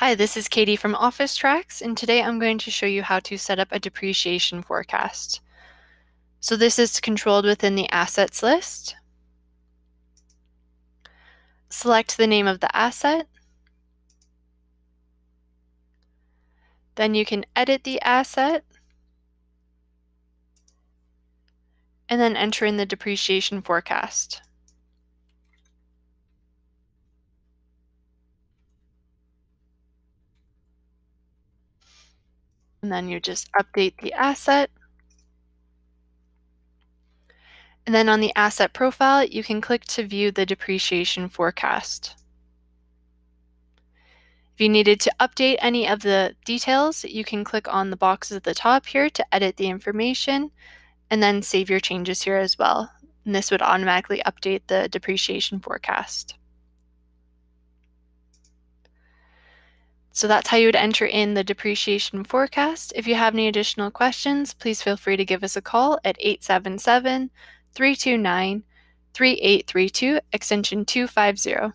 Hi, this is Katie from Officetrax, and today I'm going to show you how to set up a depreciation forecast. So this is controlled within the assets list. Select the name of the asset. Then you can edit the asset and then enter in the depreciation forecast. And then you just update the asset. And then on the asset profile, you can click to view the depreciation forecast. If you needed to update any of the details, you can click on the boxes at the top here to edit the information and then save your changes here as well. And this would automatically update the depreciation forecast. So that's how you would enter in the depreciation forecast. If you have any additional questions, please feel free to give us a call at 877-329-3832, extension 250.